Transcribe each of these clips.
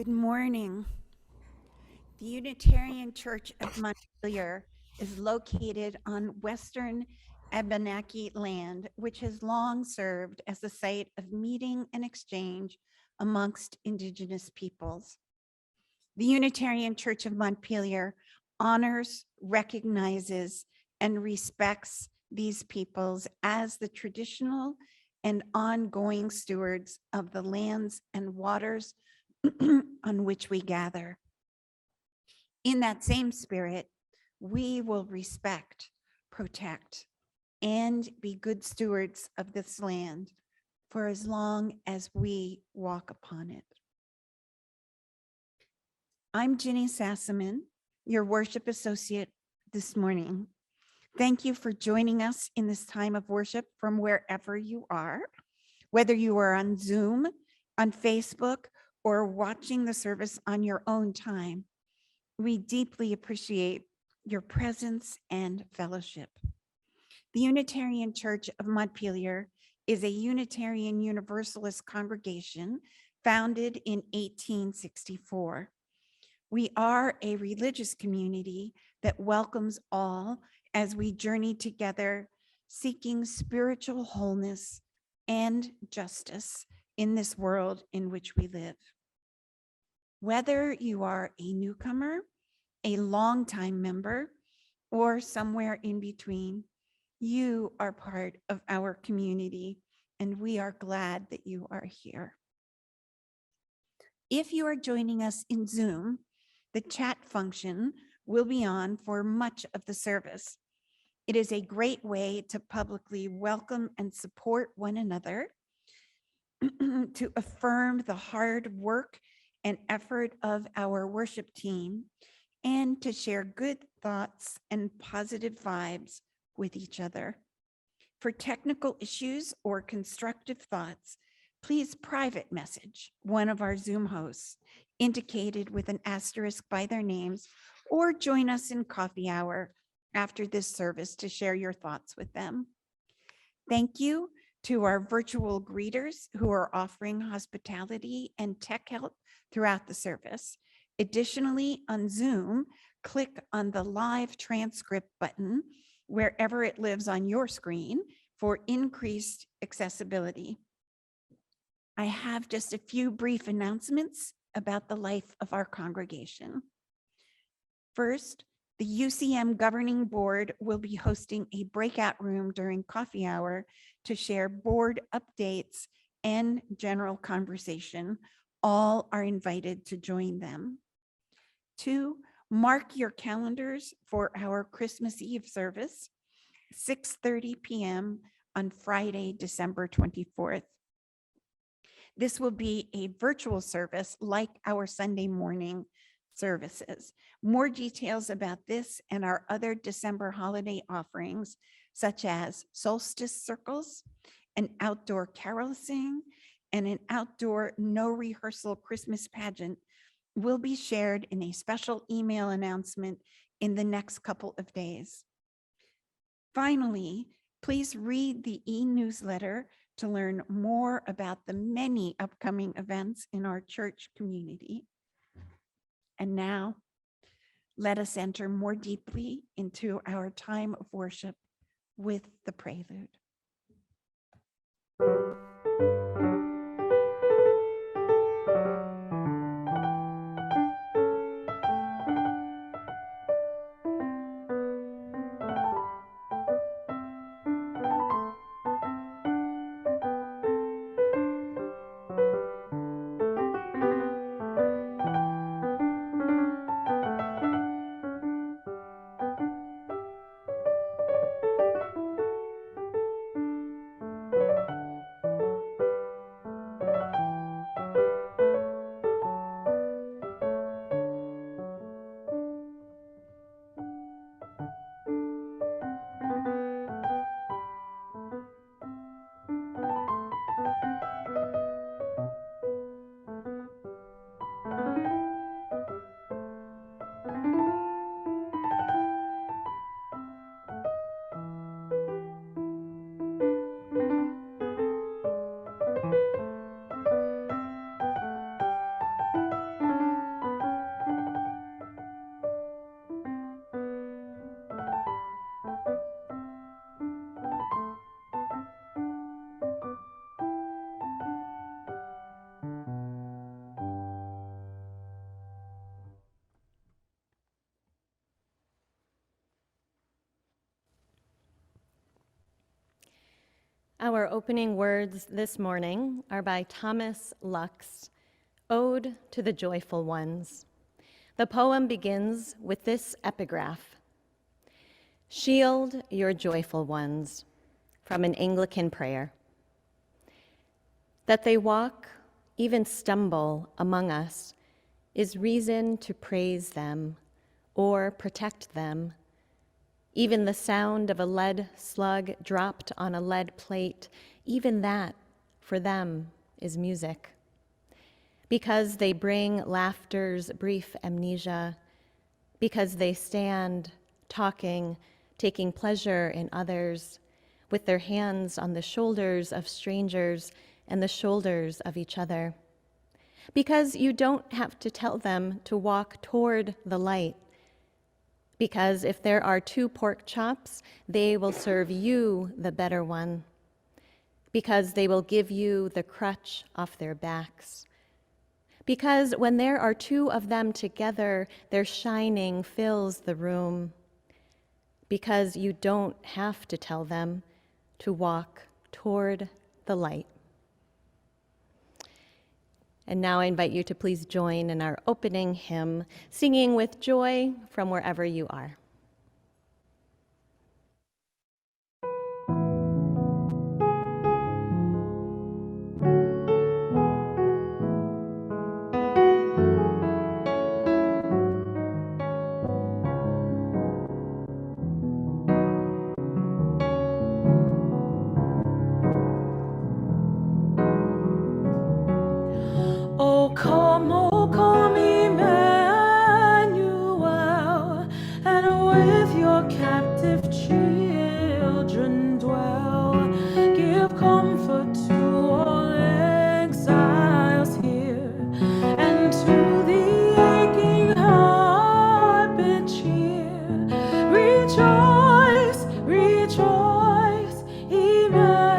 Good morning. The Unitarian Church of Montpelier is located on Western Abenaki land, which has long served as a site of meeting and exchange amongst Indigenous peoples. The Unitarian Church of Montpelier honors, recognizes, and respects these peoples as the traditional and ongoing stewards of the lands and waters on which we gather. In that same spirit, we will respect, protect, and be good stewards of this land for as long as we walk upon it. I'm Ginny Sassaman, your worship associate this morning. Thank you for joining us in this time of worship from wherever you are, whether you are on Zoom, on Facebook, or watching the service on your own time. We deeply appreciate your presence and fellowship. The Unitarian Church of Montpelier is a Unitarian Universalist congregation founded in 1864. We are a religious community that welcomes all as we journey together, seeking spiritual wholeness and justice in this world in which we live. Whether you are a newcomer, a longtime member, or somewhere in between, you are part of our community, and we are glad that you are here. If you are joining us in Zoom, the chat function will be on for much of the service. It is a great way to publicly welcome and support one another, to affirm the hard work and effort of our worship team, and to share good thoughts and positive vibes with each other. For technical issues or constructive thoughts, please private message one of our Zoom hosts, indicated with an asterisk by their names, or join us in coffee hour after this service to share your thoughts with them. Thank you to our virtual greeters who are offering hospitality and tech help throughout the service. Additionally, on Zoom, click on the live transcript button wherever it lives on your screen for increased accessibility. I have just a few brief announcements about the life of our congregation. First, the UCM Governing Board will be hosting a breakout room during coffee hour to share board updates and general conversation. All are invited to join them. 2, mark your calendars for our Christmas Eve service, 6:30 p.m. on Friday, December 24th. This will be a virtual service like our Sunday morning services. More details about this and our other December holiday offerings, such as solstice circles, an outdoor carol sing, and an outdoor no rehearsal Christmas pageant, will be shared in a special email announcement in the next couple of days. Finally, please read the e-newsletter to learn more about the many upcoming events in our church community. And now, let us enter more deeply into our time of worship with the prelude. Our opening words this morning are by Thomas Lux, Ode to the Joyful Ones. The poem begins with this epigraph: "Shield your joyful ones," from an Anglican prayer. That they walk, even stumble among us, is reason to praise them or protect them. Even the sound of a lead slug dropped on a lead plate, even that, for them, is music. Because they bring laughter's brief amnesia, because they stand, talking, taking pleasure in others, with their hands on the shoulders of strangers and the shoulders of each other. Because you don't have to tell them to walk toward the light. Because if there are 2 pork chops, they will serve you the better one. Because they will give you the crutch off their backs. Because when there are 2 of them together, their shining fills the room. Because you don't have to tell them to walk toward the light. And now I invite you to please join in our opening hymn, singing with joy from wherever you are. O come, Emmanuel, and with your captive children dwell. Give comfort to all exiles here, and to the aching heart bid cheer. Rejoice, rejoice, Emmanuel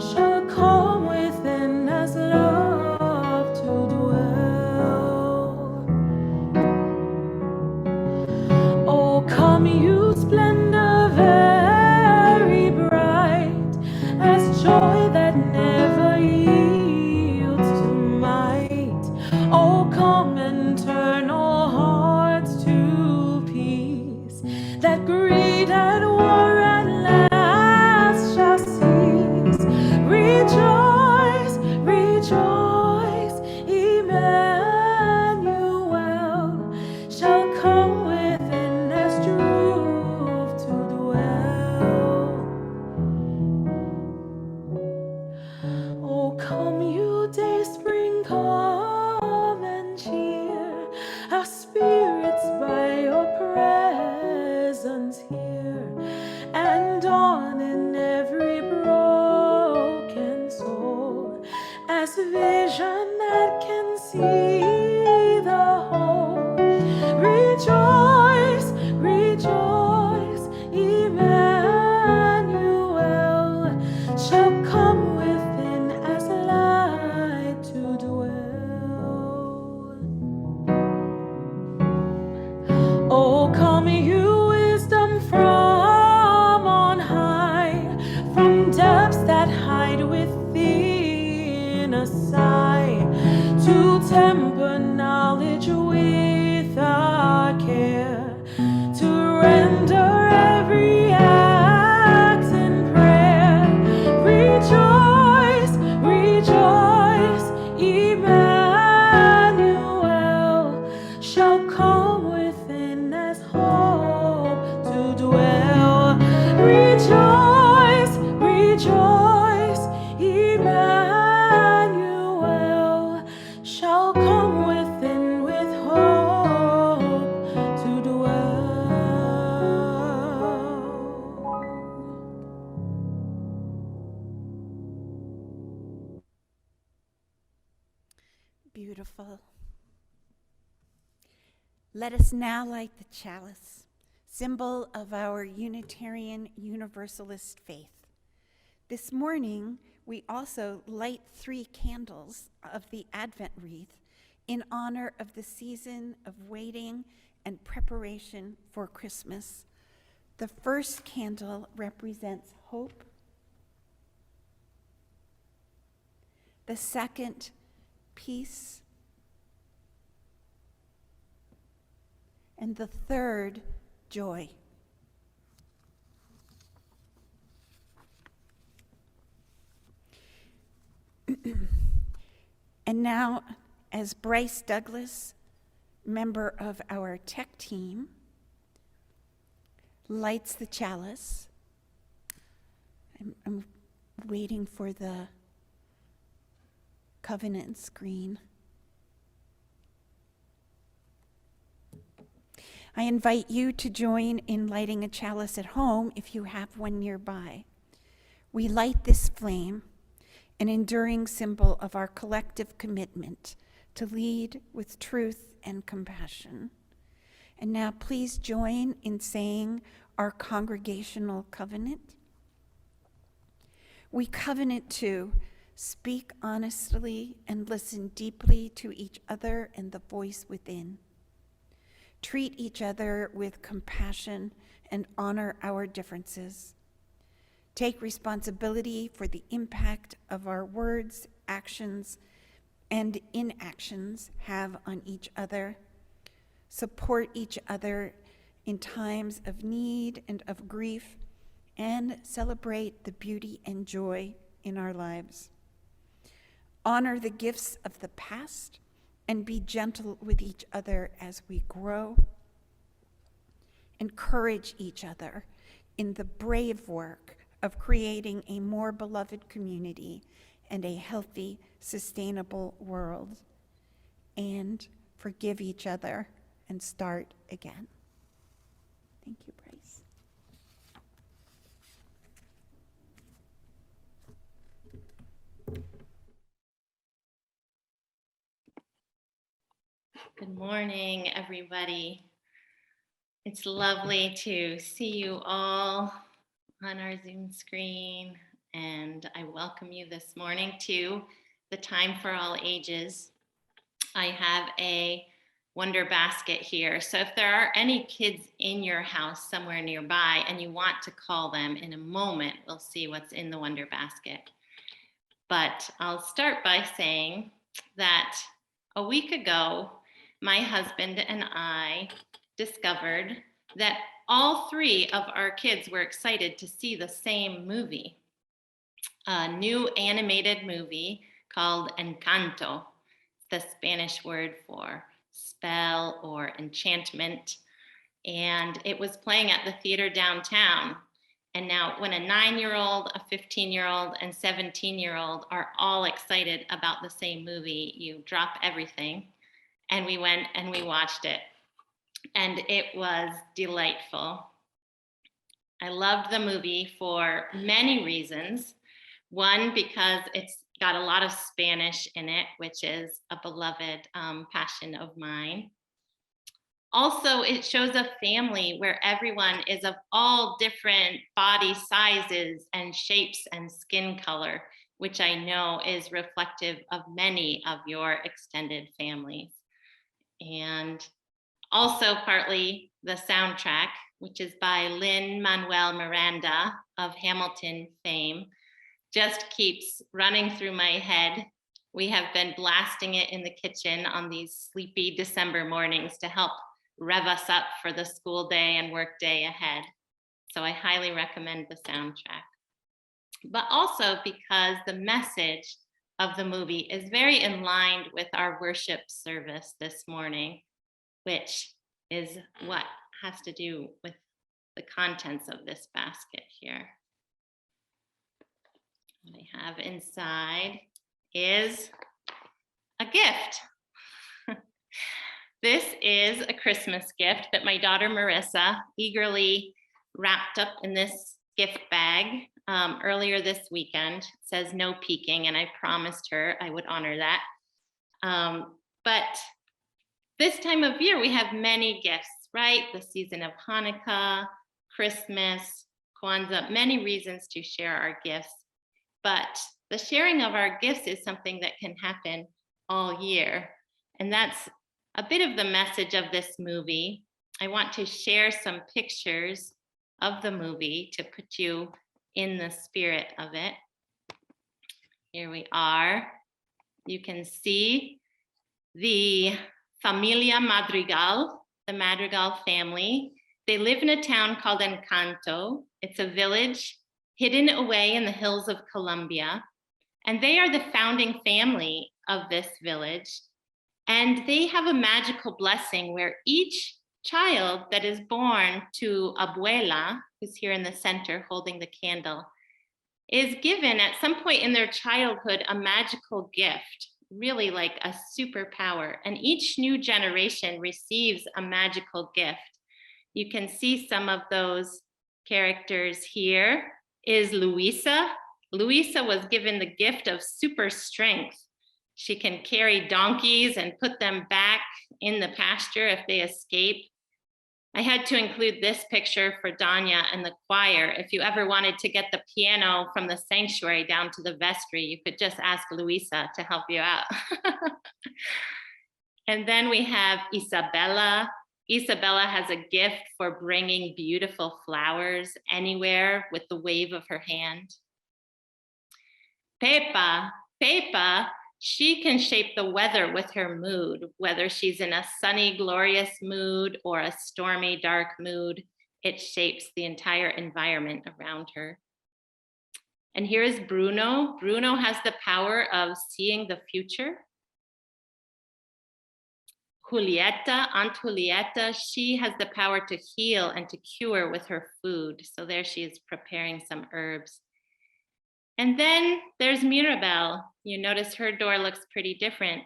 shall come within as love to dwell. Oh, come, you splendor very bright, as joy that never yields to might. Oh, come and turn all hearts to peace, that greed and war at last shall cease. Rejoice, rejoice, Emmanuel shall come within as truth to dwell. Oh, come, you day spring, come and cheer our spirits by your presence here, and dawn in every broken soul as vision that can see the whole. Rejoice, rejoice, Emmanuel shall come within as light to dwell. Oh, come, you wisdom from on high, from depths that hide within a sigh, to temper knowledge with our care, to render every act in prayer. Rejoice, rejoice, Emmanuel shall come within as hope to dwell. Rejoice, rejoice, Emmanuel shall come within with hope to dwell. Beautiful. Let us now light the chalice, symbol of our Unitarian Universalist faith. This morning, we also light 3 candles of the Advent wreath in honor of the season of waiting and preparation for Christmas. The first candle represents hope. The second, peace. And the third, joy. And now, as Bryce Douglas, member of our tech team, lights the chalice, I'm waiting for the covenant screen. I invite you to join in lighting a chalice at home if you have one nearby. We light this flame, an enduring symbol of our collective commitment to lead with truth and compassion. And now please join in saying our congregational covenant. We covenant to speak honestly and listen deeply to each other and the voice within. Treat each other with compassion and honor our differences. Take responsibility for the impact of our words, actions, and inactions have on each other. Support each other in times of need and of grief, and celebrate the beauty and joy in our lives. Honor the gifts of the past and be gentle with each other as we grow. Encourage each other in the brave work of creating a more beloved community and a healthy, sustainable world. And forgive each other and start again. Thank you, Bryce. Good morning, everybody. It's lovely to see you all on our Zoom screen, and I welcome you this morning to the Time for All Ages. I have a Wonder Basket here, so if there are any kids in your house somewhere nearby and you want to call them in a moment, we'll see what's in the Wonder Basket. But I'll start by saying that a week ago, my husband and I discovered that all three of our kids were excited to see the same movie, a new animated movie called Encanto, the Spanish word for spell or enchantment. And it was playing at the theater downtown. And now when a 9-year-old, a 15-year-old, and 17-year-old are all excited about the same movie, you drop everything. And we went and we watched it. And it was delightful. I loved the movie for many reasons. One, because it's got a lot of Spanish in it, which is a beloved passion of mine. Also, it shows a family where everyone is of all different body sizes and shapes and skin color, which I know is reflective of many of your extended families. And also partly the soundtrack, which is by Lin-Manuel Miranda of Hamilton fame, just keeps running through my head. We have been blasting it in the kitchen on these sleepy December mornings to help rev us up for the school day and work day ahead. So I highly recommend the soundtrack. But also because the message of the movie is very in line with our worship service this morning, which is what has to do with the contents of this basket here. What I have inside is a gift. This is a Christmas gift that my daughter Marissa eagerly wrapped up in this gift bag earlier this weekend. It says no peeking, and I promised her I would honor that. But this time of year, we have many gifts, right? The season of Hanukkah, Christmas, Kwanzaa, many reasons to share our gifts. But the sharing of our gifts is something that can happen all year. And that's a bit of the message of this movie. I want to share some pictures of the movie to put you in the spirit of it. Here we are. You can see the Familia Madrigal, the Madrigal family. They live in a town called Encanto. It's a village hidden away in the hills of Colombia. And they are the founding family of this village. And they have a magical blessing where each child that is born to Abuela, who's here in the center holding the candle, is given at some point in their childhood a magical gift, really like a superpower. And each new generation receives a magical gift. You can see some of those characters here. Is Luisa. Luisa was given the gift of super strength. She can carry donkeys and put them back in the pasture if they escape. I had to include this picture for Danya and the choir. If you ever wanted to get the piano from the sanctuary down to the vestry, you could just ask Luisa to help you out. And then we have Isabella. Isabella has a gift for bringing beautiful flowers anywhere with the wave of her hand. Pepa, she can shape the weather with her mood, whether she's in a sunny, glorious mood or a stormy, dark mood. It shapes the entire environment around her. And here is Bruno. Bruno has the power of seeing the future. Julieta, Aunt Julieta, she has the power to heal and to cure with her food. So there she is preparing some herbs. And then there's Mirabel. You notice her door looks pretty different.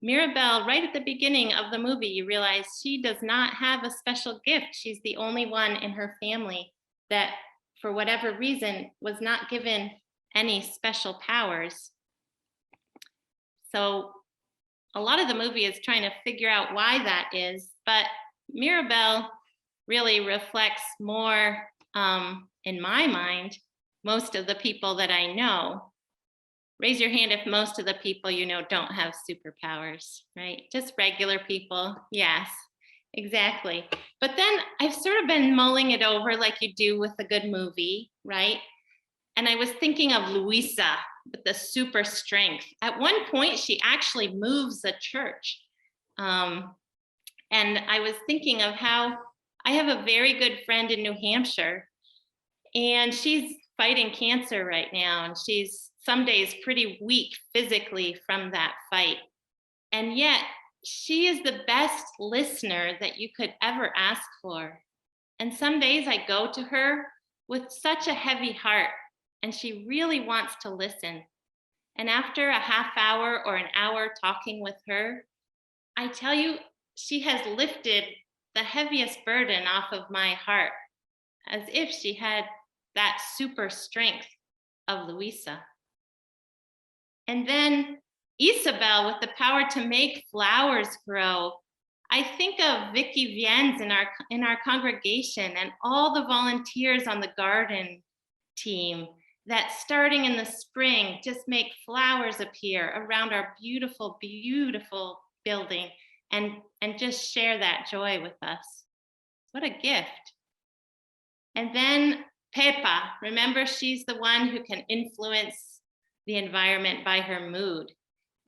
Mirabel, right at the beginning of the movie, you realize she does not have a special gift. She's the only one in her family that, for whatever reason, was not given any special powers. So a lot of the movie is trying to figure out why that is, but Mirabel really reflects more, in my mind, most of the people that I know. Raise your hand if most of the people you know don't have superpowers, right? Just regular people. Yes, exactly. But then I've sort of been mulling it over like you do with a good movie, right? And I was thinking of Luisa with the super strength. At one point, she actually moves a church. And I was thinking of how I have a very good friend in New Hampshire, and she's fighting cancer right now, and she's some days pretty weak physically from that fight. And yet she is the best listener that you could ever ask for. And some days I go to her with such a heavy heart, and she really wants to listen. And after a half hour or an hour talking with her, I tell you, she has lifted the heaviest burden off of my heart, as if she had that super strength of Luisa. And then Isabel with the power to make flowers grow. I think of Vicky Viens in our congregation and all the volunteers on the garden team that starting in the spring just make flowers appear around our beautiful, beautiful building and just share that joy with us. What a gift. And then Pepa, remember, she's the one who can influence the environment by her mood.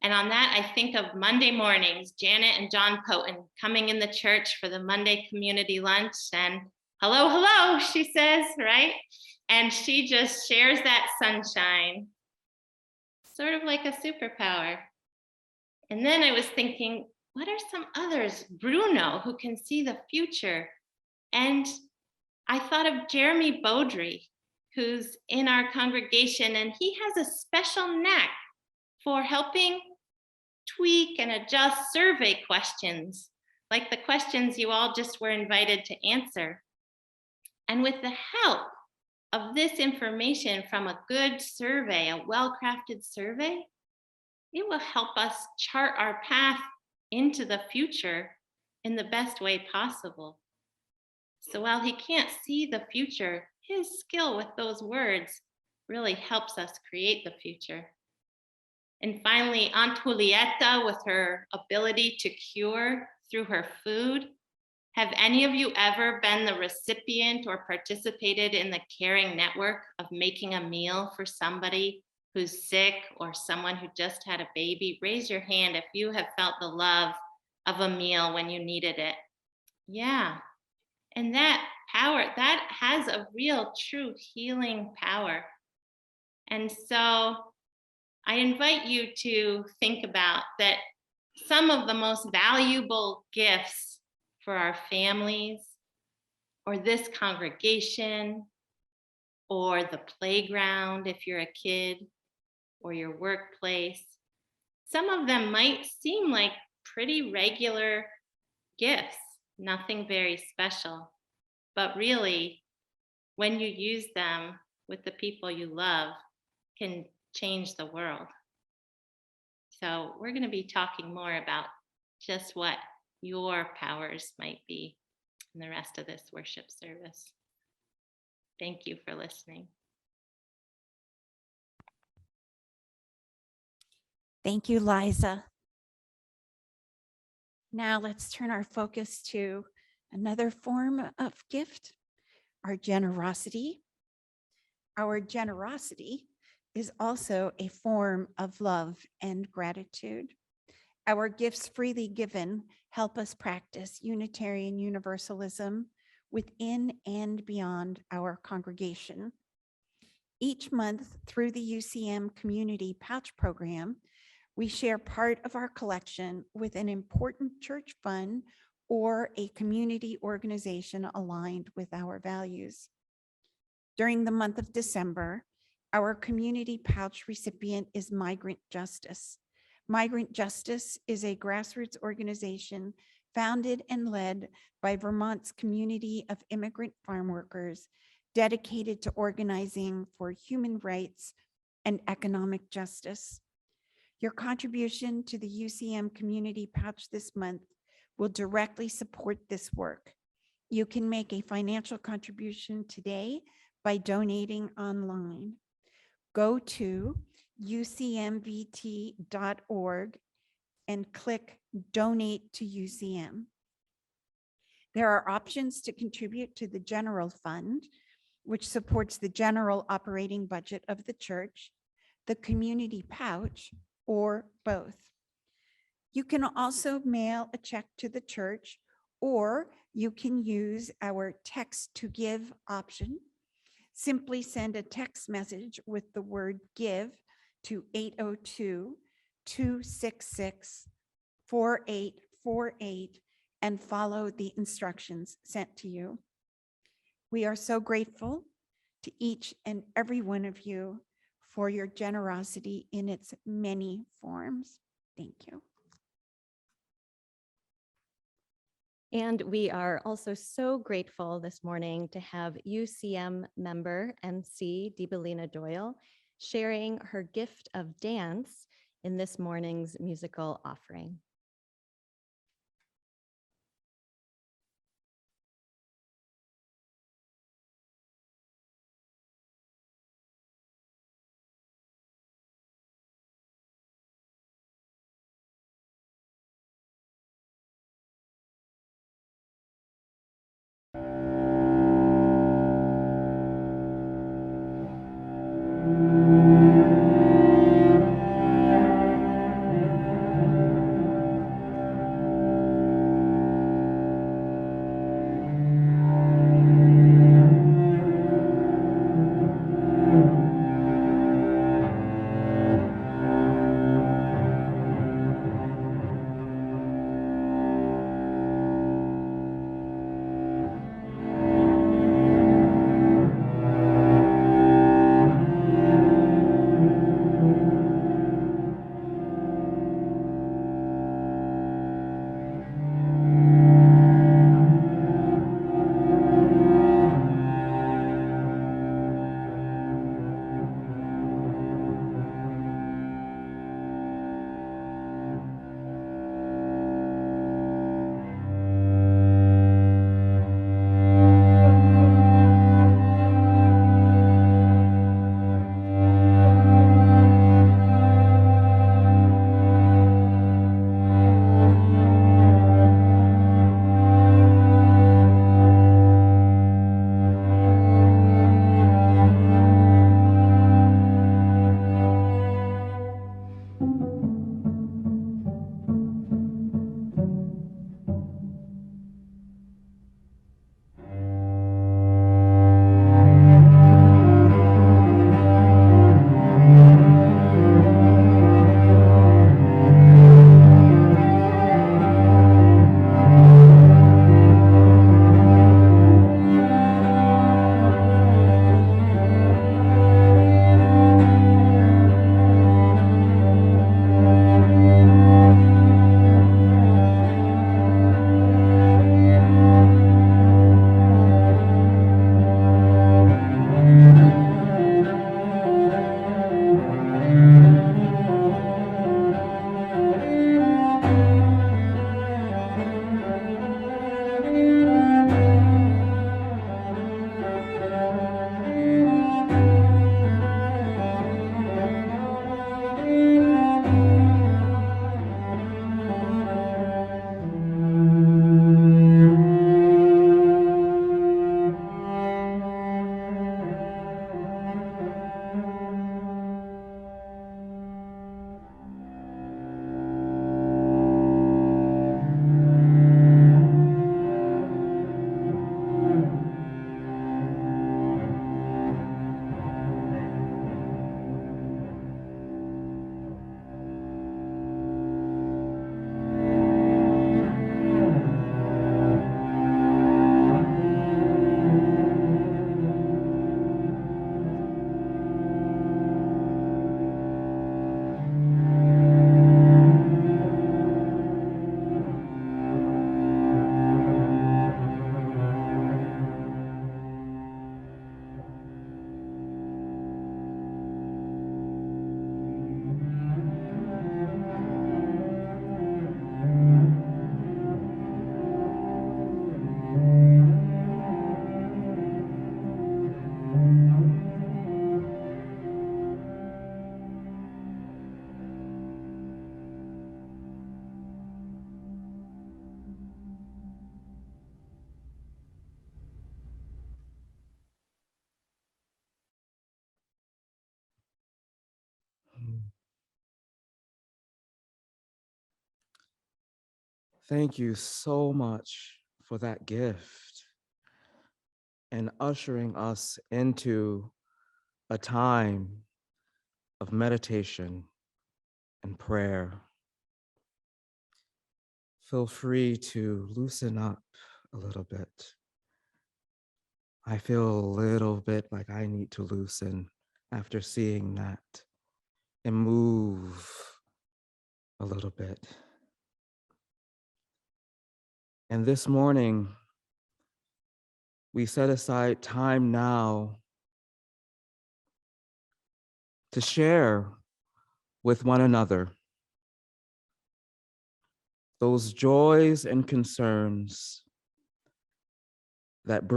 And on that, I think of Monday mornings, Janet and John Poten coming in the church for the Monday community lunch, and hello, hello, she says, right? And she just shares that sunshine, sort of like a superpower. And then I was thinking, what are some others? Bruno, who can see the future. And I thought of Jeremy Beaudry, who's in our congregation, and he has a special knack for helping tweak and adjust survey questions, like the questions you all just were invited to answer. And with the help of this information from a good survey, a well-crafted survey, it will help us chart our path into the future in the best way possible. So while he can't see the future, his skill with those words really helps us create the future. And finally, Aunt Julieta, with her ability to cure through her food, Have any of you ever been the recipient or participated in the caring network of making a meal for somebody who's sick or someone who just had a baby? Raise your hand if you have felt the love of a meal when you needed it. Yeah. And that power, that has a real, true healing power. And so I invite you to think about that some of the most valuable gifts for our families or this congregation or the playground if you're a kid or your workplace, some of them might seem like pretty regular gifts, nothing very special. But really, when you use them with the people you love, can change the world. So we're going to be talking more about just what your powers might be in the rest of this worship service. Thank you for listening. Thank you, Liza. Now let's turn our focus to another form of gift, our generosity. Our generosity is also a form of love and gratitude. Our gifts freely given help us practice Unitarian Universalism within and beyond our congregation. Each month through the UCM Community Pouch Program, we share part of our collection with an important church fund or a community organization aligned with our values. During the month of December, our community pouch recipient is Migrant Justice. Migrant Justice is a grassroots organization founded and led by Vermont's community of immigrant farm workers dedicated to organizing for human rights and economic justice. Your contribution to the UCM Community Pouch this month will directly support this work. You can make a financial contribution today by donating online. Go to ucmvt.org and click Donate to UCM. There are options to contribute to the general fund, which supports the general operating budget of the church, the community pouch, or both. You can also mail a check to the church, or you can use our text to give option. Simply send a text message with the word give to 802-266-4848 and follow the instructions sent to you. We are so grateful to each and every one of you for your generosity in its many forms. Thank you. And we are also so grateful this morning to have UCM member MC DeBellina Doyle sharing her gift of dance in this morning's musical offering. Thank you so much for that gift and ushering us into a time of meditation and prayer. Feel free to loosen up a little bit. I feel a little bit like I need to loosen after seeing that and move a little bit. And this morning, we set aside time now to share with one another those joys and concerns that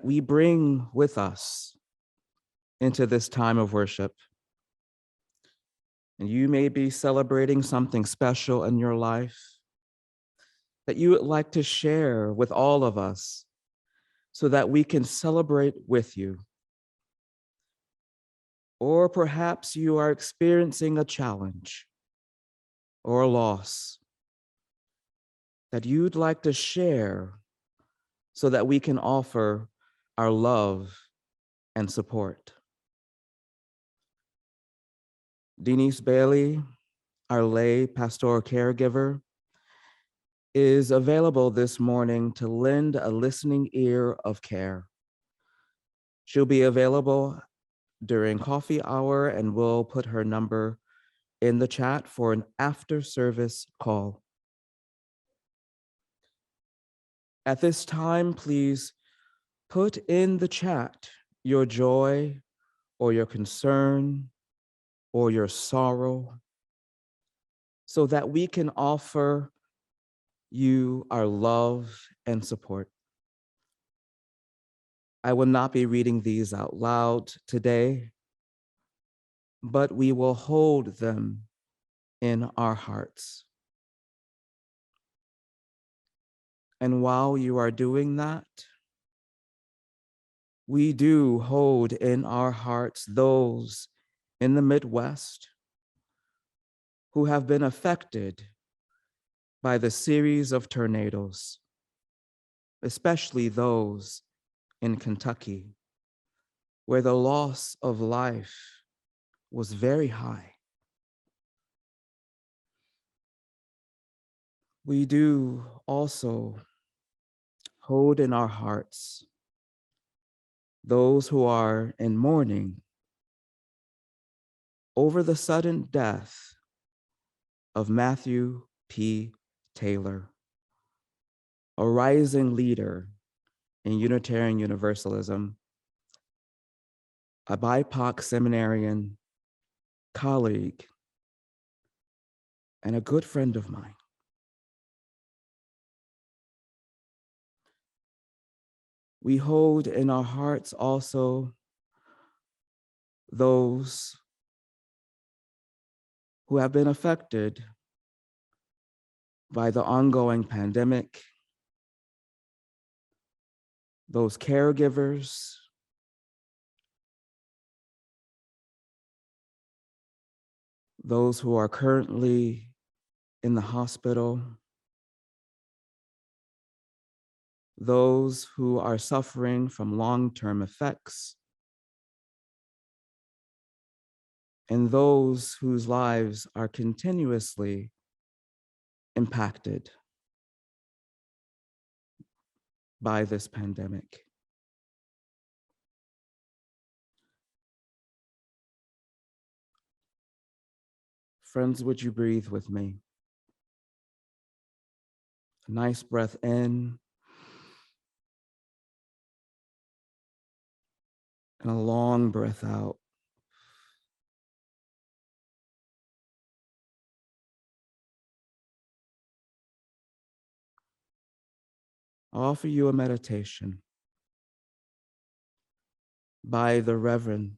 we bring with us into this time of worship. And you may be celebrating something special in your life that you would like to share with all of us so that we can celebrate with you. Or perhaps you are experiencing a challenge or a loss that you'd like to share so that we can offer our love and support. Denise Bailey, our lay pastoral caregiver, is available this morning to lend a listening ear of care. She'll be available during coffee hour, and we'll put her number in the chat for an after-service call. At this time, please put in the chat your joy or your concern or your sorrow so that we can offer you our love and support. I will not be reading these out loud today, but we will hold them in our hearts. And while you are doing that, we do hold in our hearts those in the Midwest who have been affected by the series of tornadoes, especially those in Kentucky, where the loss of life was very high. We do also hold in our hearts those who are in mourning over the sudden death of Matthew P. Taylor, a rising leader in Unitarian Universalism, a BIPOC seminarian, colleague, and a good friend of mine. We hold in our hearts also those who have been affected by the ongoing pandemic, those caregivers, those who are currently in the hospital, those who are suffering from long-term effects, and those whose lives are continuously impacted by this pandemic. Friends, would you breathe with me? A nice breath in and a long breath out. I'll offer you a meditation by the Reverend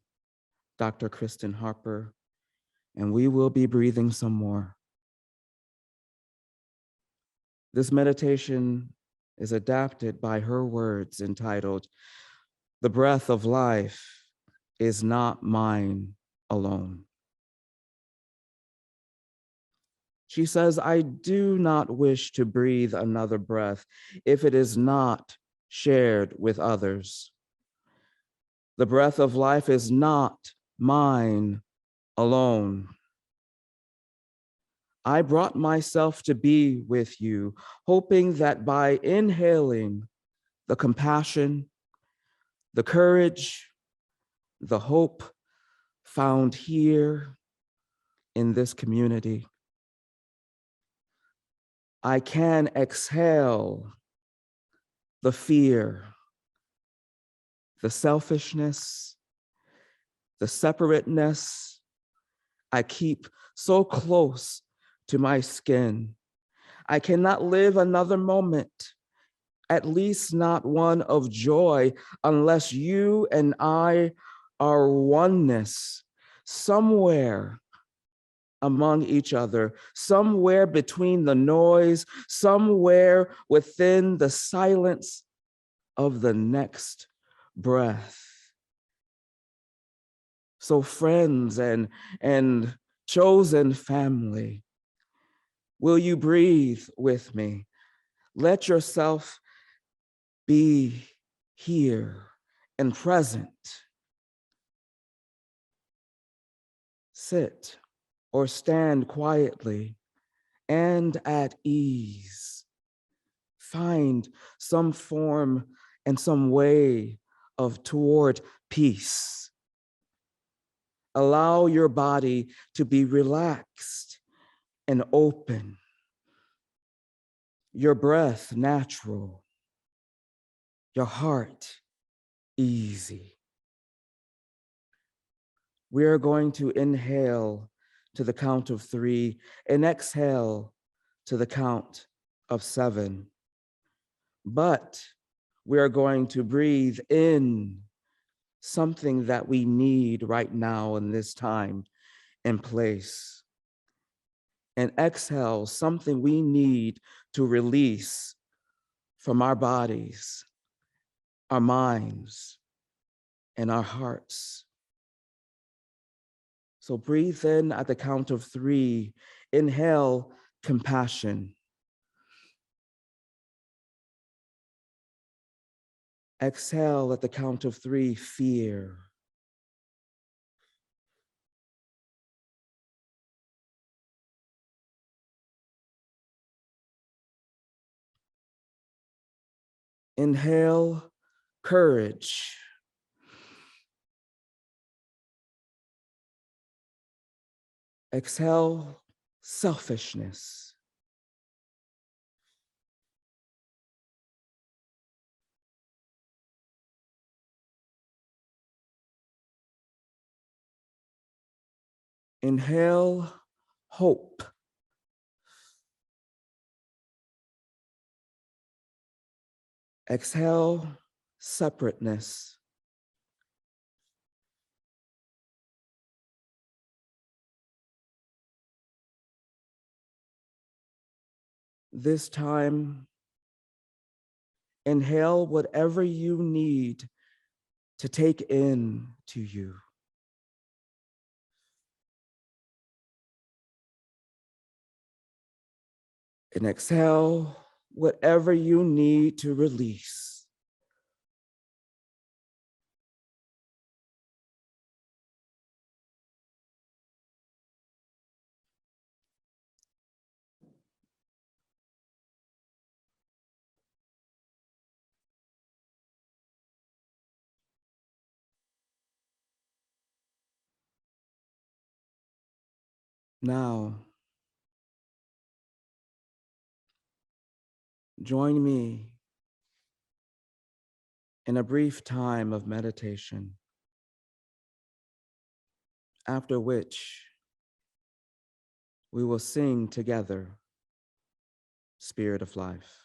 Dr. Kristen Harper, and we will be breathing some more. This meditation is adapted by her words entitled, "The breath of life is not mine alone." She says, I do not wish to breathe another breath if it is not shared with others. The breath of life is not mine alone. I brought myself to be with you, hoping that by inhaling the compassion, the courage, the hope found here in this community, I can exhale the fear, the selfishness, the separateness I keep so close to my skin. I cannot live another moment, at least not one of joy, unless you and I are oneness somewhere among each other, somewhere between the noise, somewhere within the silence of the next breath. So friends and chosen family, will you breathe with me? Let yourself be here and present. Sit or stand quietly and at ease. Find some form and some way of toward peace. Allow your body to be relaxed and open. Your breath natural. Your heart easy. We are going to inhale to the count of 3 and exhale to the count of 7. But we are going to breathe in something that we need right now in this time and place, and exhale something we need to release from our bodies, our minds, and our hearts. So breathe in at the count of 3. Inhale compassion. Exhale at the count of 3, fear. Inhale courage. Exhale selfishness. Inhale hope. Exhale separateness. This time, inhale whatever you need to take in to you. And exhale whatever you need to release. Now, join me in a brief time of meditation, after which we will sing together, Spirit of Life.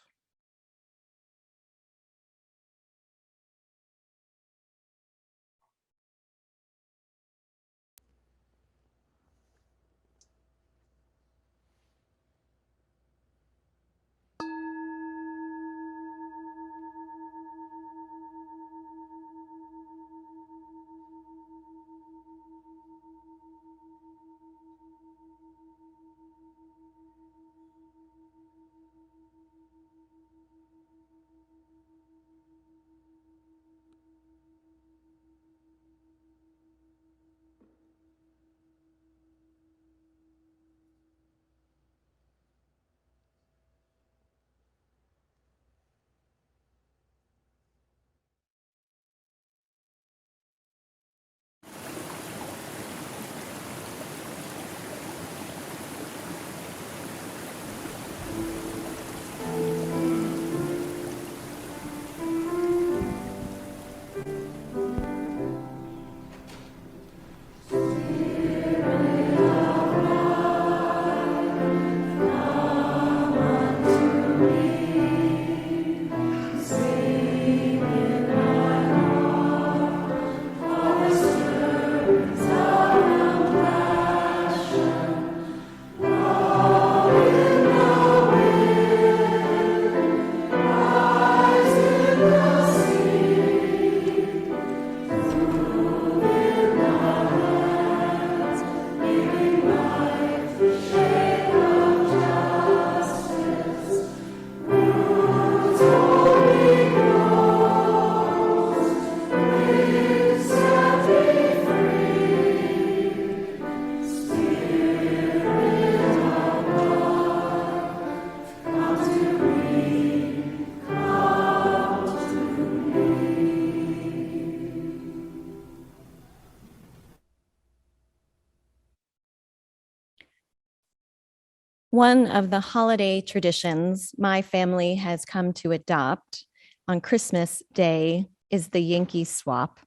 One of the holiday traditions my family has come to adopt on Christmas Day is the Yankee swap,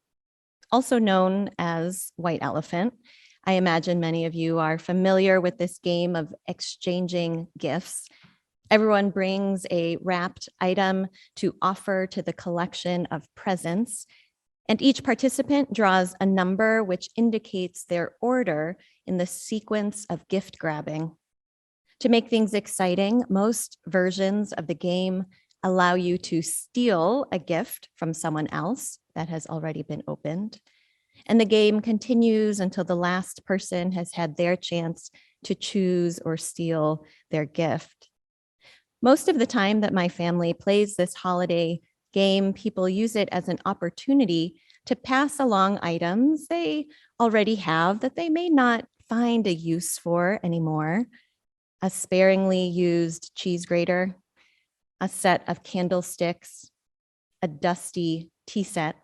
also known as White Elephant. I imagine many of you are familiar with this game of exchanging gifts. Everyone brings a wrapped item to offer to the collection of presents, and each participant draws a number which indicates their order in the sequence of gift grabbing. To make things exciting, most versions of the game allow you to steal a gift from someone else that has already been opened. And the game continues until the last person has had their chance to choose or steal their gift. Most of the time that my family plays this holiday game, people use it as an opportunity to pass along items they already have that they may not find a use for anymore. A sparingly used cheese grater, a set of candlesticks, a dusty tea set.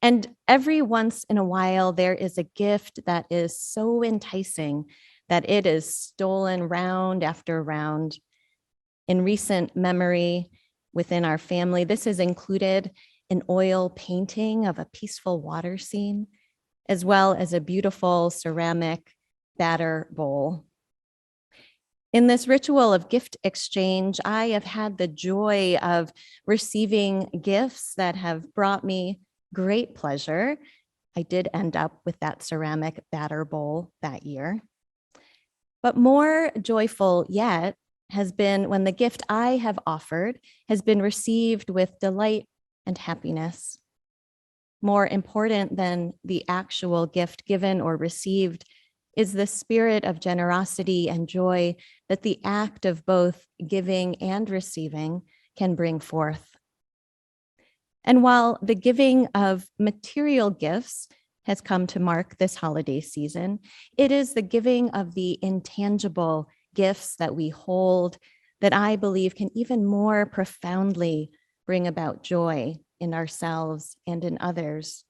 And every once in a while, there is a gift that is so enticing that it is stolen round after round. In recent memory within our family, this has included an oil painting of a peaceful water scene, as well as a beautiful ceramic batter bowl. In this ritual of gift exchange, I have had the joy of receiving gifts that have brought me great pleasure. I did end up with that ceramic batter bowl that year. But more joyful yet has been when the gift I have offered has been received with delight and happiness. More important than the actual gift given or received is the spirit of generosity and joy that the act of both giving and receiving can bring forth. And while the giving of material gifts has come to mark this holiday season, it is the giving of the intangible gifts that we hold that I believe can even more profoundly bring about joy in ourselves and in others.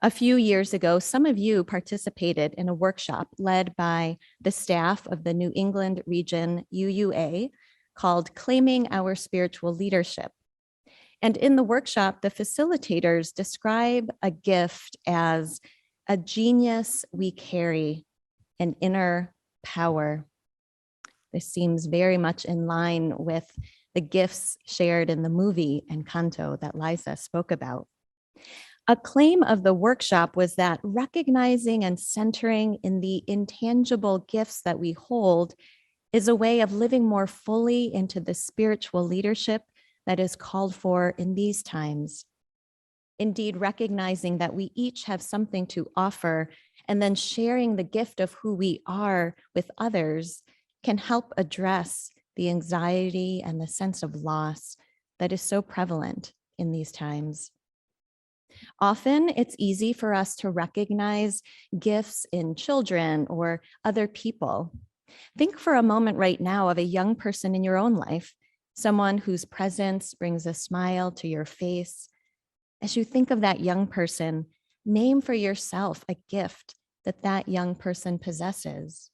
A few years ago, some of you participated in a workshop led by the staff of the New England Region UUA called Claiming Our Spiritual Leadership. And in the workshop, the facilitators describe a gift as a genius we carry, an inner power. This seems very much in line with the gifts shared in the movie Encanto that Liza spoke about. A claim of the workshop was that recognizing and centering in the intangible gifts that we hold is a way of living more fully into the spiritual leadership that is called for in these times. Indeed, recognizing that we each have something to offer and then sharing the gift of who we are with others can help address the anxiety and the sense of loss that is so prevalent in these times. Often it's easy for us to recognize gifts in children or other people. Think for a moment right now of a young person in your own life, someone whose presence brings a smile to your face. As you think of that young person, name for yourself a gift that that young person possesses.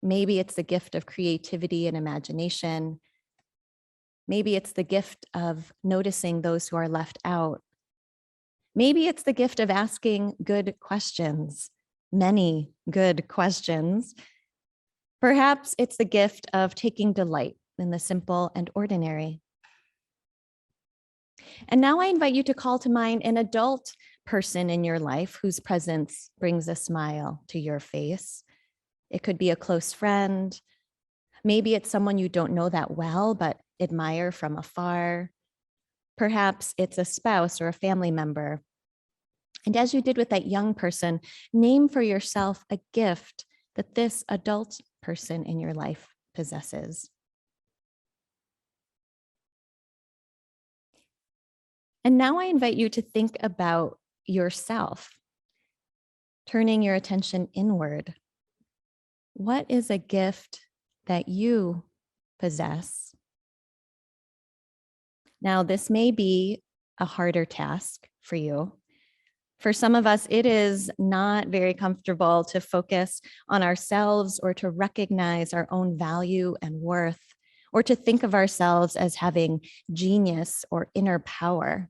Maybe it's the gift of creativity and imagination. Maybe it's the gift of noticing those who are left out. Maybe it's the gift of asking good questions, many good questions. Perhaps it's the gift of taking delight in the simple and ordinary. And now I invite you to call to mind an adult person in your life whose presence brings a smile to your face. It could be a close friend. Maybe it's someone you don't know that well, but admire from afar. Perhaps it's a spouse or a family member. And as you did with that young person, name for yourself a gift that this adult person in your life possesses. And now I invite you to think about yourself, turning your attention inward. What is a gift that you possess? Now, this may be a harder task for you. For some of us, it is not very comfortable to focus on ourselves or to recognize our own value and worth, or to think of ourselves as having genius or inner power.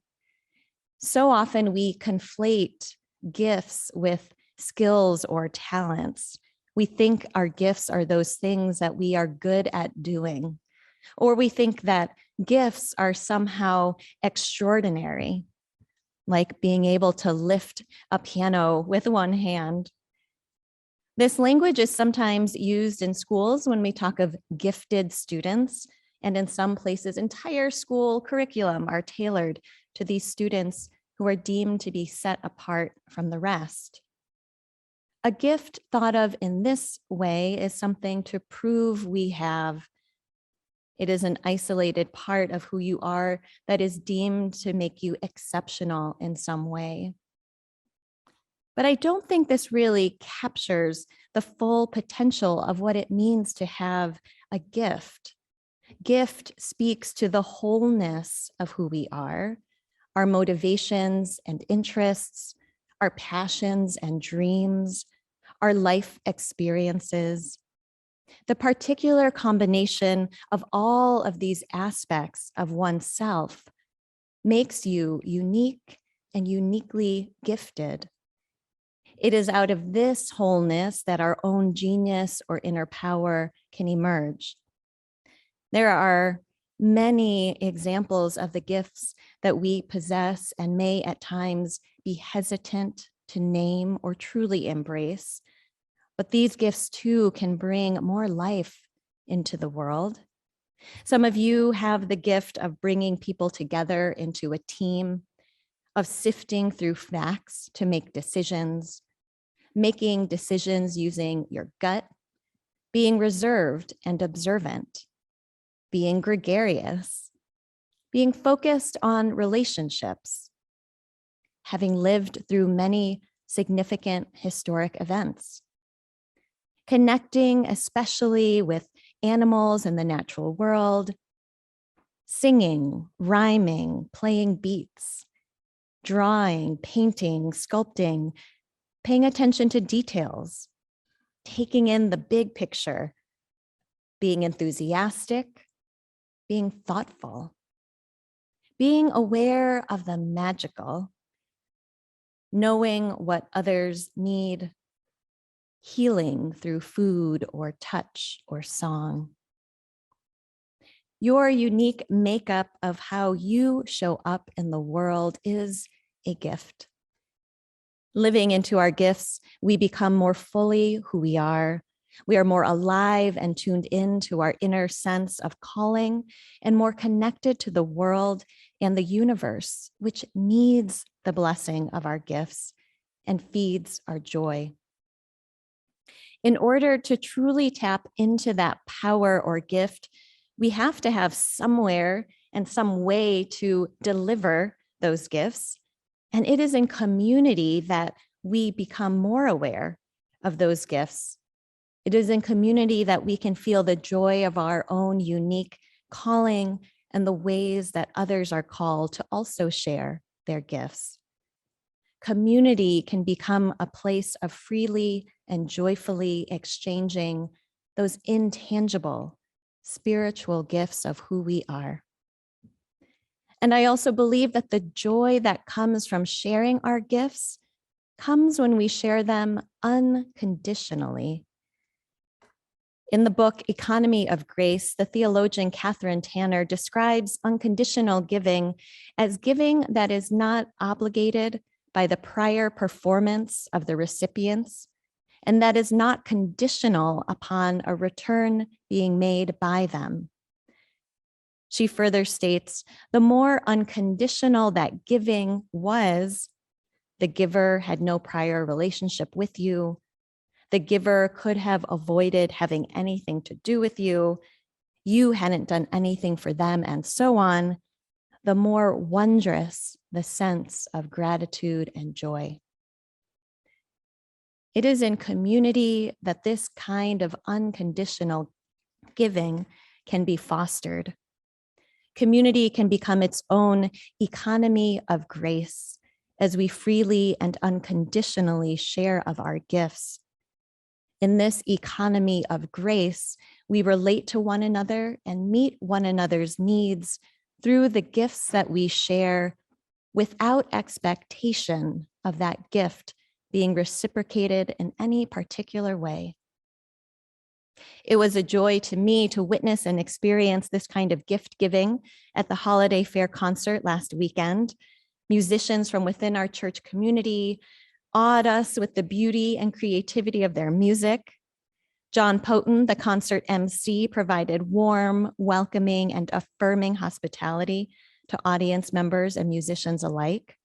So often we conflate gifts with skills or talents. We think our gifts are those things that we are good at doing, or we think that gifts are somehow extraordinary, like being able to lift a piano with one hand. This language is sometimes used in schools when we talk of gifted students, and in some places, entire school curriculum are tailored to these students who are deemed to be set apart from the rest. A gift thought of in this way is something to prove we have. It is an isolated part of who you are that is deemed to make you exceptional in some way. But I don't think this really captures the full potential of what it means to have a gift. Gift speaks to the wholeness of who we are, our motivations and interests, our passions and dreams, our life experiences. The particular combination of all of these aspects of oneself makes you unique and uniquely gifted. It is out of this wholeness that our own genius or inner power can emerge. There are many examples of the gifts that we possess and may at times be hesitant to name or truly embrace. But these gifts too can bring more life into the world. Some of you have the gift of bringing people together into a team, of sifting through facts to make decisions, making decisions using your gut, being reserved and observant, being gregarious, being focused on relationships, having lived through many significant historic events, connecting especially with animals in the natural world, singing, rhyming, playing beats, drawing, painting, sculpting, paying attention to details, taking in the big picture, being enthusiastic, being thoughtful, being aware of the magical, knowing what others need, healing through food or touch or song. Your unique makeup of how you show up in the world is a gift. Living into our gifts, we become more fully who we are. We are more alive and tuned in to our inner sense of calling and more connected to the world and the universe, which needs the blessing of our gifts and feeds our joy. In order to truly tap into that power or gift, we have to have somewhere and some way to deliver those gifts. And it is in community that we become more aware of those gifts. It is in community that we can feel the joy of our own unique calling and the ways that others are called to also share their gifts. Community can become a place of freely and joyfully exchanging those intangible spiritual gifts of who we are. And I also believe that the joy that comes from sharing our gifts comes when we share them unconditionally. In the book Economy of Grace, the theologian Catherine Tanner describes unconditional giving as giving that is not obligated by the prior performance of the recipients, and that is not conditional upon a return being made by them. She further states, the more unconditional that giving was, the giver had no prior relationship with you. The giver could have avoided having anything to do with you. You hadn't done anything for them, and so on. The more wondrous the sense of gratitude and joy. It is in community that this kind of unconditional giving can be fostered. Community can become its own economy of grace as we freely and unconditionally share of our gifts. In this economy of grace, we relate to one another and meet one another's needs through the gifts that we share without expectation of that gift being reciprocated in any particular way. It was a joy to me to witness and experience this kind of gift giving at the Holiday Fair concert last weekend. Musicians from within our church community awed us with the beauty and creativity of their music. John Poten, the concert MC, provided warm, welcoming, and affirming hospitality to audience members and musicians alike.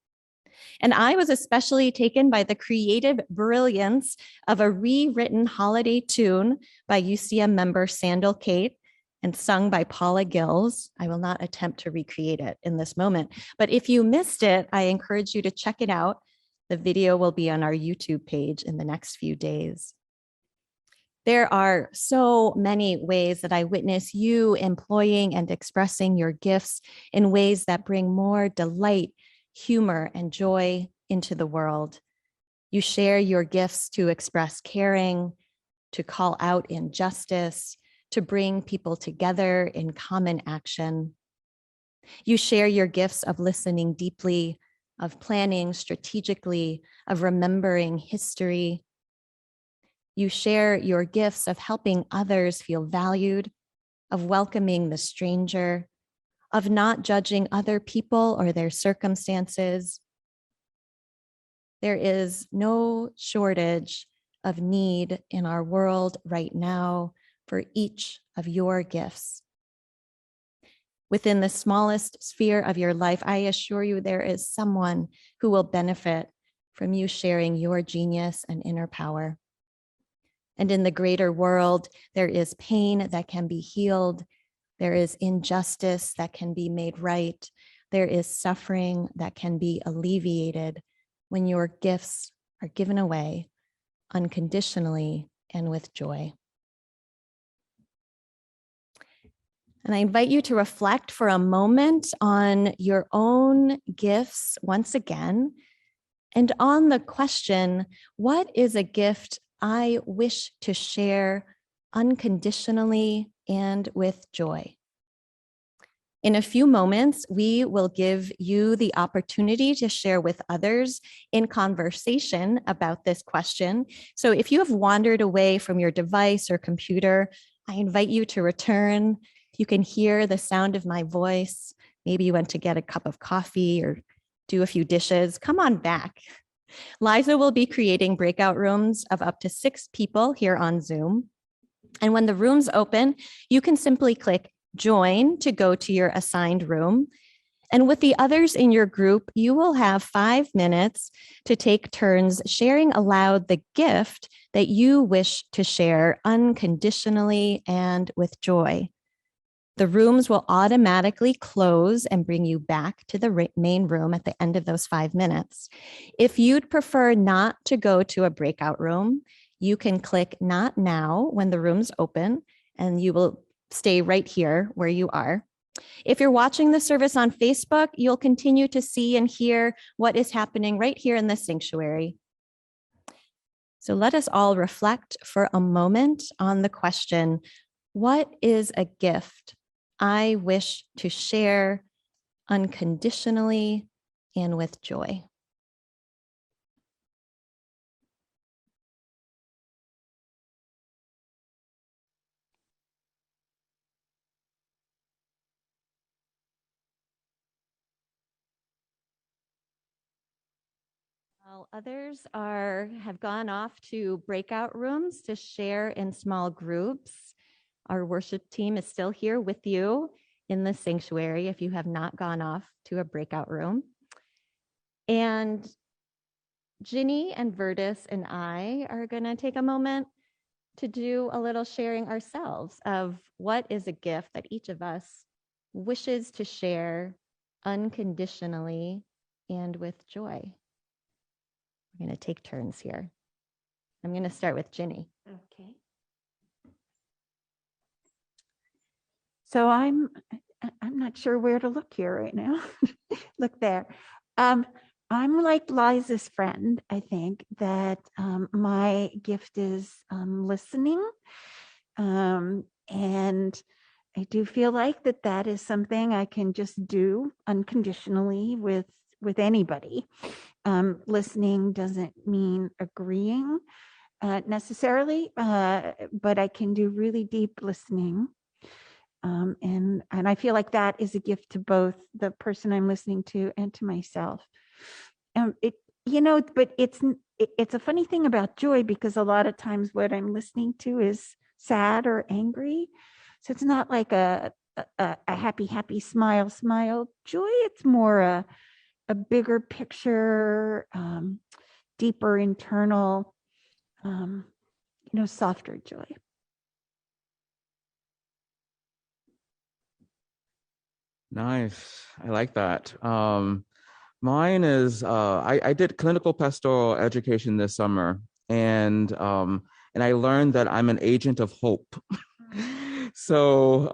And I was especially taken by the creative brilliance of a rewritten holiday tune by UCM member Sandal Kate and sung by Paula Gills. I will not attempt to recreate it in this moment, but if you missed it, I encourage you to check it out. The video will be on our YouTube page in the next few days. There are so many ways that I witness you employing and expressing your gifts in ways that bring more delight, humor, and joy into the world. You share your gifts to express caring, to call out injustice, to bring people together in common action. You share your gifts of listening deeply, of planning strategically, of remembering history. You share your gifts of helping others feel valued, of welcoming the stranger, of not judging other people or their circumstances. There is no shortage of need in our world right now for each of your gifts. Within the smallest sphere of your life, I assure you there is someone who will benefit from you sharing your genius and inner power. And in the greater world, there is pain that can be healed. There is injustice that can be made right. There is suffering that can be alleviated when your gifts are given away unconditionally and with joy. And I invite you to reflect for a moment on your own gifts once again, and on the question, what is a gift I wish to share unconditionally and with joy? In a few moments, we will give you the opportunity to share with others in conversation about this question. So if you have wandered away from your device or computer, I invite you to return. You can hear the sound of my voice. Maybe you went to get a cup of coffee or do a few dishes. Come on back. Liza will be creating breakout rooms of up to 6 people here on Zoom. And when the rooms open, you can simply click join to go to your assigned room. And with the others in your group, you will have 5 minutes to take turns sharing aloud the gift that you wish to share unconditionally and with joy. The rooms will automatically close and bring you back to the main room at the end of those 5 minutes. If you'd prefer not to go to a breakout room, you can click not now when the rooms open, and you will stay right here where you are. If you're watching the service on Facebook, you'll continue to see and hear what is happening right here in the sanctuary. So let us all reflect for a moment on the question, what is a gift I wish to share unconditionally and with joy? While others have gone off to breakout rooms to share in small groups, our worship team is still here with you in the sanctuary if you have not gone off to a breakout room. And Ginny and Vertus and I are going to take a moment to do a little sharing ourselves of what is a gift that each of us wishes to share unconditionally and with joy. We're going to take turns here. I'm going to start with Ginny. Okay. So I'm not sure where to look here right now. Look there. I'm like Liza's friend, I think, that my gift is listening. And I do feel like that is something I can just do unconditionally with anybody. Listening doesn't mean agreeing necessarily, but I can do really deep listening. And I feel like that is a gift to both the person I'm listening to and to myself. It but it's a funny thing about joy, because a lot of times what I'm listening to is sad or angry, so it's not like a happy smile joy. It's more a bigger picture, deeper internal, softer joy. Nice. I like that. Mine is I did clinical pastoral education this summer, and I learned that I'm an agent of hope. So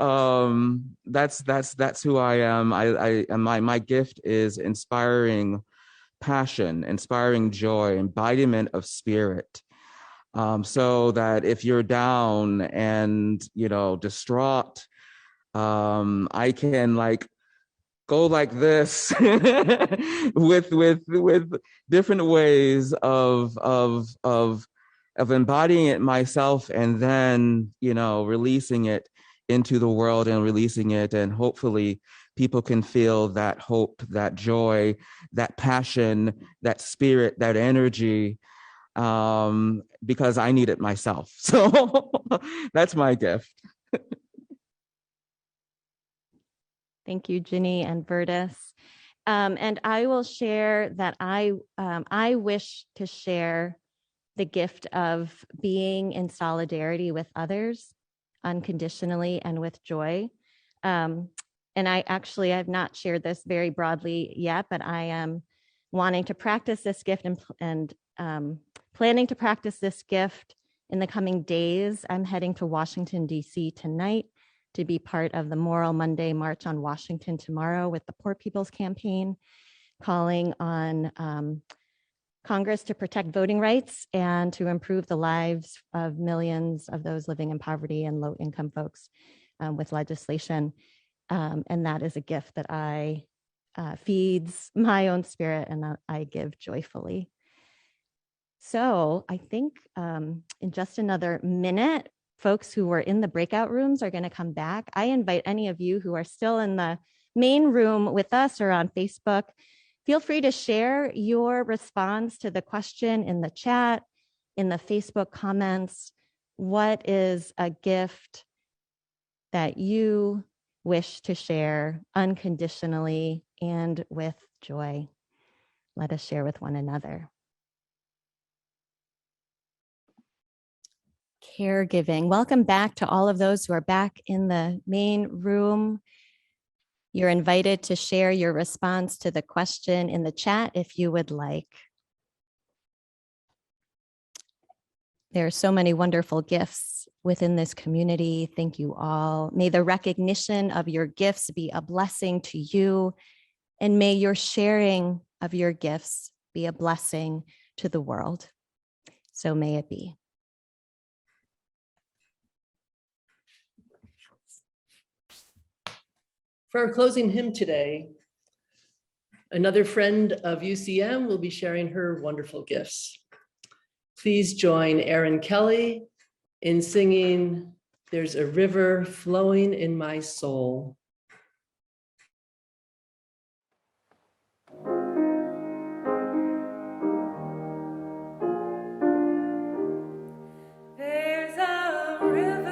that's who I am. And my gift is inspiring passion, inspiring joy, embodiment of spirit. So that if you're down and distraught, I can like go like this with different ways of embodying it myself, and then releasing it into the world and releasing it, and hopefully people can feel that hope, that joy, that passion, that spirit, that energy, because I need it myself. So that's my gift. Thank you, Ginny and Vertus. And I will share that I wish to share the gift of being in solidarity with others unconditionally and with joy. And I have not shared this very broadly yet, but I am wanting to practice this gift and planning to practice this gift in the coming days. I'm heading to Washington, D.C. tonight to be part of the Moral Monday March on Washington tomorrow with the Poor People's Campaign, calling on Congress to protect voting rights and to improve the lives of millions of those living in poverty and low-income folks with legislation. And that is a gift that I feeds my own spirit and that I give joyfully. So I think in just another minute, folks who were in the breakout rooms are going to come back. I invite any of you who are still in the main room with us or on Facebook, feel free to share your response to the question in the chat, in the Facebook comments. What is a gift that you wish to share unconditionally and with joy? Let us share with one another. Caregiving. Welcome back to all of those who are back in the main room. You're invited to share your response to the question in the chat if you would like. There are so many wonderful gifts within this community. Thank you all. May the recognition of your gifts be a blessing to you, and may your sharing of your gifts be a blessing to the world. So may it be. For our closing hymn today, another friend of UCM will be sharing her wonderful gifts. Please join Erin Kelly in singing "There's a River Flowing in My Soul." There's a river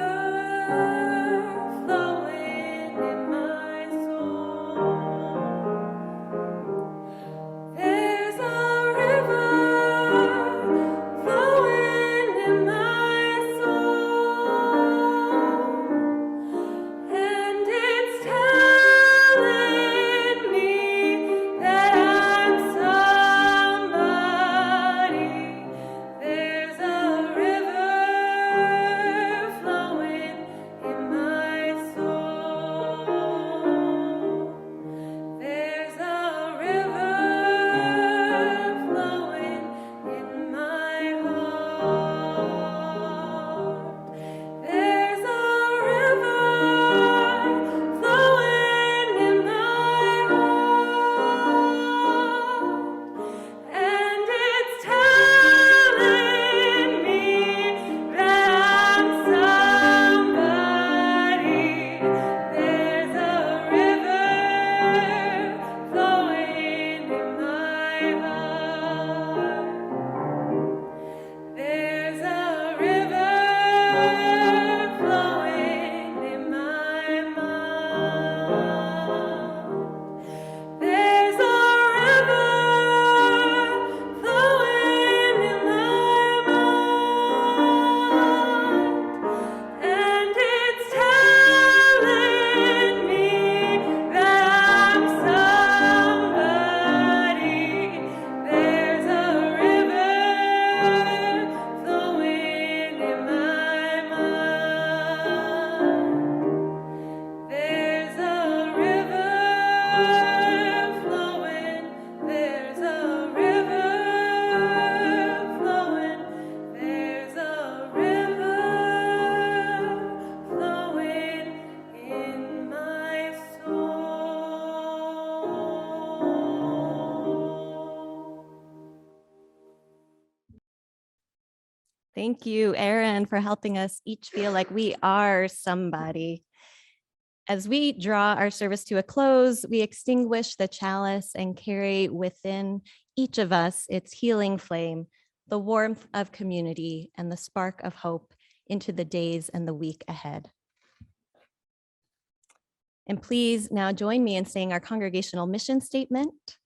flowing in my soul. There's a river flowing in my soul, and it's Thank you, Erin, for helping us each feel like we are somebody. As we draw our service to a close, we extinguish the chalice and carry within each of us its healing flame, the warmth of community and the spark of hope into the days and the week ahead. And please now join me in saying our congregational mission statement.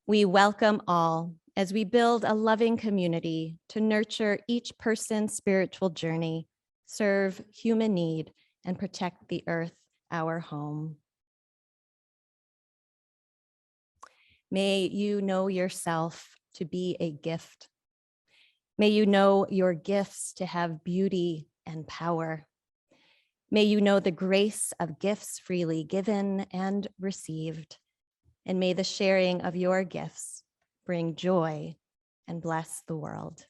We welcome all as we build a loving community to nurture each person's spiritual journey, serve human need, and protect the earth, our home. May you know yourself to be a gift. May you know your gifts to have beauty and power. May you know the grace of gifts freely given and received. And may the sharing of your gifts bring joy and bless the world.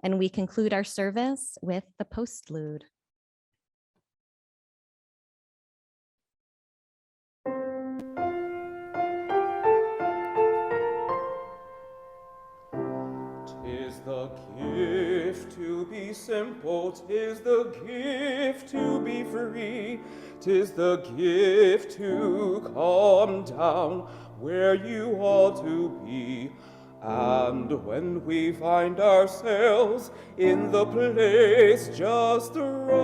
And we conclude our service with the postlude. Tis the gift to be simple, 'tis the gift to be free, 'tis the gift to come down where you ought to be. And when we find ourselves in the place just right,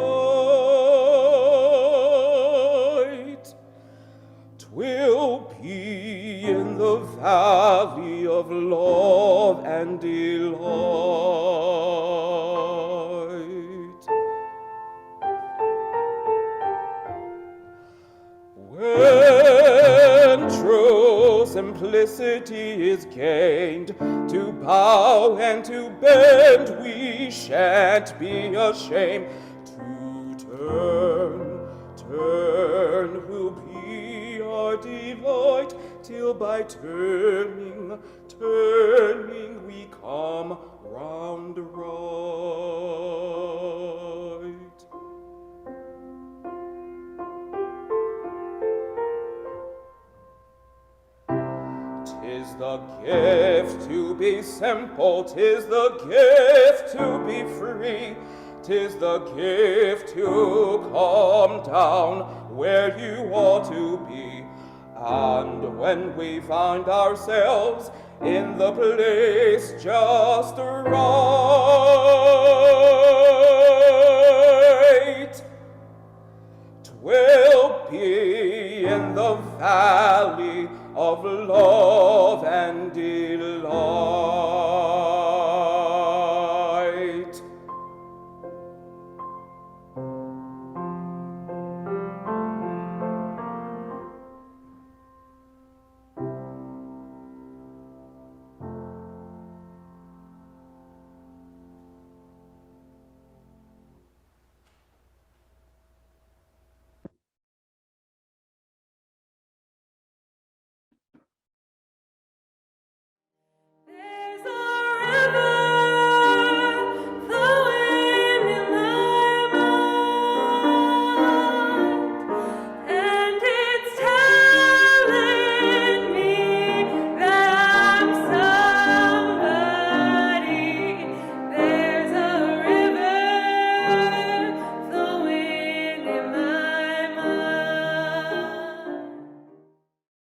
'twill be in the valley of love and delight. When true simplicity is gained, to bow and to bend we shan't be ashamed. To turn will be our delight, till by turning we come round right. 'Tis the gift to be simple, 'tis the gift to be free, 'tis the gift to come down where you ought to be. And when we find ourselves in the place just right, 'twill be in the valley of love and delight.